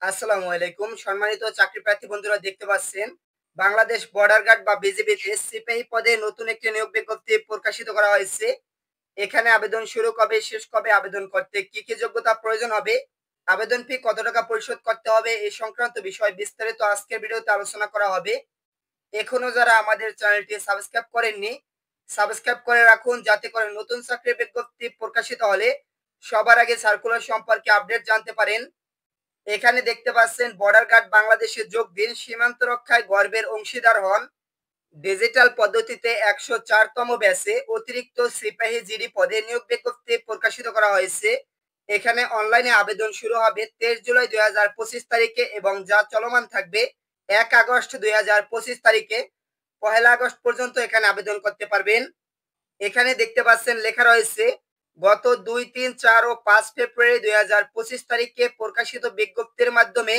আসসালামু আলাইকুম। সম্মানিত চাকরি প্রার্থী বন্ধুরা, দেখতে পাচ্ছেন বাংলাদেশ বর্ডার গার্ড বা বিজিবিতে সিপাহী পদে নতুন একটি নিয়োগ বিজ্ঞপ্তি প্রকাশিত করা হয়েছে। এখানে আবেদন শুরু কবে, শেষ কবে, আবেদন করতে কি কি যোগ্যতা প্রয়োজন হবে, আবেদন ফি কত টাকা পরিশোধ করতে হবে, এই সংক্রান্ত বিষয় বিস্তারিত আজকের ভিডিওতে আলোচনা করা হবে। এখনো যারা আমাদের চ্যানেলটি সাবস্ক্রাইব করেননি, সাবস্ক্রাইব করে রাখুন, যাতে করে নতুন চাকরির বিজ্ঞপ্তি প্রকাশিত হলে সবার আগে সার্কুলার সম্পর্কে আপডেট জানতে পারেন। এখানে দেখতে পাচ্ছেন বর্ডার গার্ড বাংলাদেশে যোগ দিন, সীমান্ত রক্ষায় গর্বের অংশীদার হন। ডিজিটাল পদ্ধতিতে 104তম ব্যাচে অতিরিক্ত সিপাহী জিডি পদে নিয়োগ বিজ্ঞপ্তি প্রকাশিত করা হয়েছে। এখানে অনলাইনে আবেদন শুরু হবে 23 জুলাই 2025 তারিখে এবং যা চলমান থাকবে 1 আগস্ট 2025 তারিখে। 1 আগস্ট পর্যন্ত এখানে আবেদন করতে পারবেন। এখানে দেখতে পাচ্ছেন লেখা রয়েছে গত 2, 3, 4 ও 5 ফেব্রুয়ারি 2025 তারিখে প্রকাশিত বিজ্ঞপ্তির মাধ্যমে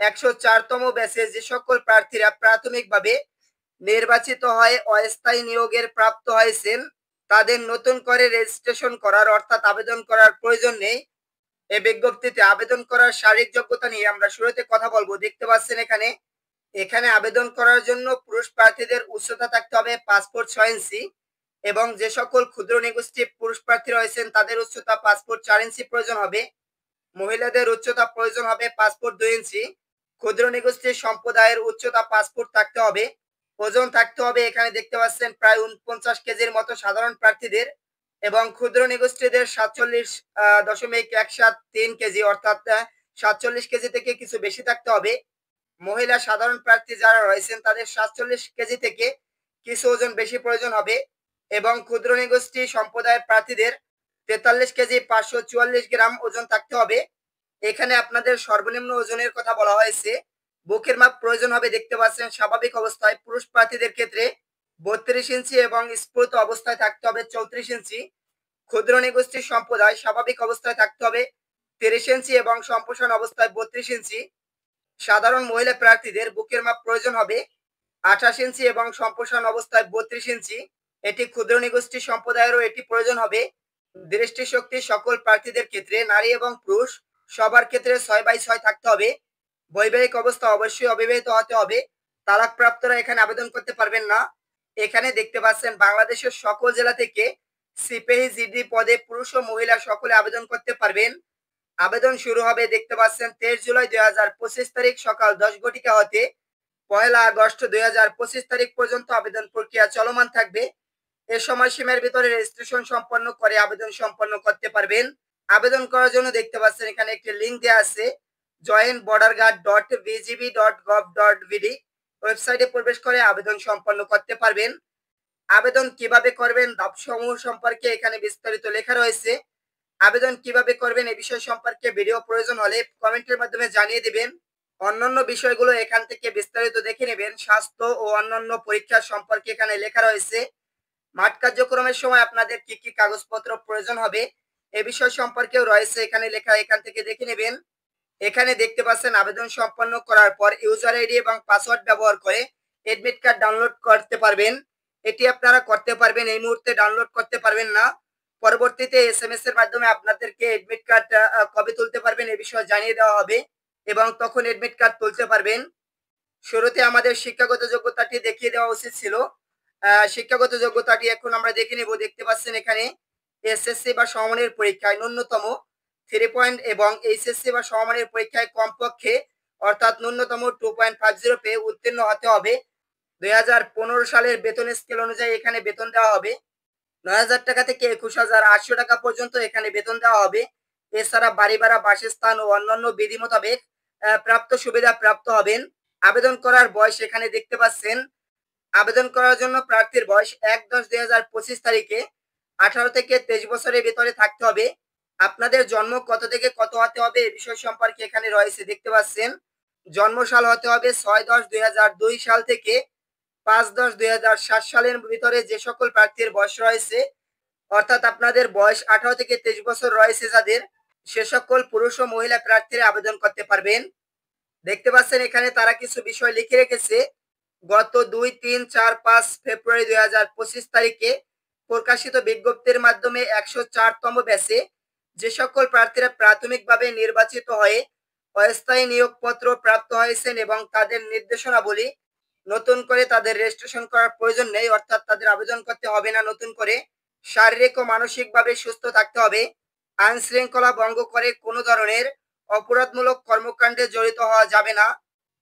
104তম ব্যাচে যে সকল প্রার্থীরা প্রাথমিকভাবে নির্বাচিত হয়ে অস্থায়ী নিয়োগের প্রাপ্ত হয়েছেন তাদের নতুন করে রেজিস্ট্রেশন করার অর্থাৎ আবেদন করার প্রয়োজন নেই। এই বিজ্ঞপ্তিতে আবেদন করার শারীরিক যোগ্যতা নিয়ে আমরা শুরুতে কথা বলবো। দেখতে পাচ্ছেন এখানে এখানে আবেদন করার জন্য পুরুষ প্রার্থীদের উচ্চতা থাকতে হবে 5 ফুট 6 ইঞ্চি এবং যে সকল ক্ষুদ্র নিগোষ্ঠী পুরুষ প্রার্থী রয়েছেন তাদের উচ্চতা 5 ফুট 4 ইঞ্চি প্রয়োজন হবে। মহিলাদের উচ্চতা প্রয়োজন হবে 5 ফুট 2 ইঞ্চি। ক্ষুদ্র নিগোষ্ঠীর সম্প্রদায়ের উচ্চতা 5 ফুট থাকতে হবে। ওজন থাকতে হবে এখানে দেখতে পাচ্ছেন প্রায় 49 কেজির মতো সাধারণ প্রার্থীদের এবং ক্ষুদ্র নিগোষ্ঠীদের 47.173 কেজি অর্থাৎ 47 কেজি থেকে কিছু বেশি থাকতে হবে। মহিলা সাধারণ প্রার্থী যারা রয়েছেন তাদের 47 কেজি থেকে কিছু ওজন বেশি প্রয়োজন হবে এবং ক্ষুদ্র নিগোষ্ঠী সম্প্রদায়ের প্রার্থীদের 43 কেজি 544 গ্রাম ওজন থাকতে হবে। এখানে আপনাদের সর্বনিম্ন ওজনের কথা বলা হয়েছে। বুকের মাপ প্রয়োজন হবে দেখতে পাচ্ছেন স্বাভাবিক অবস্থায় পুরুষ প্রার্থীদের ক্ষেত্রে 32 ইঞ্চি এবং স্ফুট অবস্থায় থাকতে হবে 34 ইঞ্চি। ক্ষুদ্র নিগোষ্ঠী সম্প্রদায় স্বাভাবিক অবস্থায় থাকতে হবে 30 ইঞ্চি এবং সম্প্রসারণ অবস্থায় 32 ইঞ্চি। সাধারণ মহিলা প্রার্থীদের বুকের মাপ প্রয়োজন হবে 28 ইঞ্চি এবং সম্প্রসারণ অবস্থায় 32 ইঞ্চি। এটি ক্ষুদ্র নিগোষ্ঠী সম্প্রদায়েরও এটি প্রয়োজন হবে। দৃষ্টিশক্তি সকল প্রার্থীদের ক্ষেত্রে নারী এবং পুরুষ সবার ক্ষেত্রে 6/6 থাকতে হবে। বৈবাহিক অবস্থা অবশ্যই অবিবাহিত হতে হবে। তালাকপ্রাপ্তরা এখানে আবেদন করতে পারবেন না। এখানে দেখতে পাচ্ছেন বাংলাদেশের সকল জেলা থেকে সিপাহী জিডি পদে পুরুষ ও মহিলা সকলে আবেদন করতে পারবেন। আবেদন শুরু হবে দেখতে পাচ্ছেন 23 জুলাই 2025 তারিখ সকাল 10 ঘটিকা হতে 1 আগস্ট 2025 তারিখ পর্যন্ত আবেদন প্রক্রিয়া চলমান থাকবে। এই সময়সীমার ভিতরে রেজিস্ট্রেশন সম্পন্ন করে আবেদন সম্পন্ন করতে পারবেন। আবেদন করার জন্য দেখতে পাচ্ছেন এখানে একটি লিংক দেওয়া আছে joinborderguard.bgb.gov.bd ওয়েবসাইটে প্রবেশ করে আবেদন সম্পন্ন করতে পারবেন। আবেদন কিভাবে করবেন ধাপসমূহ সম্পর্কে এখানে বিস্তারিত লেখা রয়েছে। আবেদন কিভাবে করবেন এই বিষয় সম্পর্কে ভিডিও প্রয়োজন হলে কমেন্টের মাধ্যমে জানিয়ে দিবেন। অন্যান্য বিষয়গুলো এখান থেকে বিস্তারিত দেখে নেবেন। স্বাস্থ্য ও অন্যান্য পরীক্ষা সম্পর্কে এখানে লেখা রয়েছে। মাঠ কার্যক্রমের সময় আপনাদের কি কি কাগজপত্র প্রয়োজন হবে এ বিষয় সম্পর্কেও রয়েছে এখানে লেখা, এখান থেকে দেখে নেবেন। এখানে দেখতে পাচ্ছেন আবেদন সম্পন্ন করার পর ইউজার আইডি এবং পাসওয়ার্ড ব্যবহার করে এডমিট কার্ড ডাউনলোড করতে পারবেন। এটি আপনারা করতে পারবেন, এই মুহূর্তে ডাউনলোড করতে পারবেন না। পরবর্তীতে এসএমএস এর মাধ্যমে আপনাদেরকে এডমিট কার্ড কবে তুলতে পারবেন এ বিষয়ে জানিয়ে দেওয়া হবে এবং তখন এডমিট কার্ড তুলতে পারবেন। শুরুতে আমাদের শিক্ষাগত যোগ্যতাটি দেখিয়ে দেওয়া উচিত ছিল। শিক্ষাগত যোগ্যতাটি এখন আমরা দেখে নেব। দেখতে পাচ্ছেন এখানে এসএসসি বা সমমানের পরীক্ষায় ন্যূনতম 3 পয়েন্ট এবং এইচএসসি বা সমমানের পরীক্ষায় কমপক্ষে অর্থাৎ ন্যূনতম 2.50 পেয়ে উত্তীর্ণ হতে হবে। 2015 সালের বেতন স্কেল অনুযায়ী এখানে বেতন দেওয়া হবে 9,000 টাকা থেকে 21,800 টাকা পর্যন্ত এখানে বেতন দেওয়া হবে। এছাড়া বাড়ি ভাড়া, বাসস্থান ও অন্যান্য বিধি মোতাবেক প্রাপ্ত সুবিধা প্রাপ্ত হবেন। আবেদন করার বয়স এখানে দেখতে পাচ্ছেন। আবেদন করার জন্য প্রার্থীর বয়স 1/10/2025 তারিখে 18 থেকে 23 বছরের ভিতরে থাকতে হবে। আপনাদের জন্ম কত থেকে কত হতে হবে এই বিষয় সম্পর্কে এখানে রয়েছে দেখতে পাচ্ছেন। জন্মসাল হতে হবে 6/10/2002 সাল থেকে 5/10/2007 সালের ভিতরে যে সকল প্রার্থীর বয়স রয়েছে অর্থাৎ আপনাদের বয়স 18 থেকে 23 বছর রয়েছে যাদের, সে সকল পুরুষ ও মহিলা প্রার্থীরা আবেদন করতে পারবেন। দেখতে পাচ্ছেন এখানে তারা কিছু বিষয় লিখে রেখেছে। গত 2, 3, 4, 5 ফেব্রুয়ারি 2025 তারিখে প্রকাশিত বিজ্ঞপ্তির মাধ্যমে 104তম ব্যাচে যে সকল প্রার্থীরা প্রাথমিকভাবে নির্বাচিত হয়ে অস্থায়ী নিয়োগপত্র প্রাপ্ত হয়েছেন এবং তাদের নির্দেশনাবলী নতুন করে তাদের রেজিস্ট্রেশন করার প্রয়োজন নেই, অর্থাৎ তাদের আবেদন করতে হবে না নতুন করে। শারীরিক ও মানসিকভাবে সুস্থ থাকতে হবে। আইন শৃঙ্খলা ভঙ্গ করে কোনো ধরনের অপরাধমূলক কর্মকাণ্ডে জড়িত হওয়া যাবে না।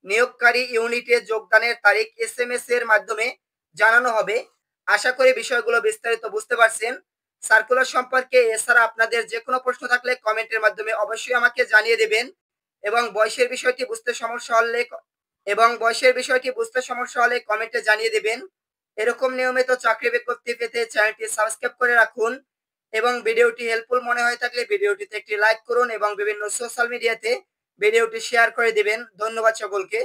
নিয়োগকারী ইউনিটে যোগদানের তারিখ SMS এর মাধ্যমে জানানো হবে। আশা করি বিষয়গুলো বিস্তারিত বুঝতে পারছেন। সার্কুলার সম্পর্কে এছাড়া আপনাদের যে কোনো প্রশ্ন থাকলে কমেন্টের মাধ্যমে অবশ্যই আমাকে জানিয়ে দেবেন এবং বয়সের বিষয়টি বুঝতে সমস্যা হলে কমেন্টে জানিয়ে দেবেন। এরকম নিয়মিত চাকরি বিজ্ঞপ্তি পেতে চ্যানেলটি সাবস্ক্রাইব করে রাখুন এবং ভিডিওটি হেল্পফুল মনে হয়ে থাকলে ভিডিওটিতে একটি লাইক করুন এবং বিভিন্ন সোশ্যাল মিডিয়াতে ভিডিওটি শেয়ার করে দিবেন। ধন্যবাদ সকলকে।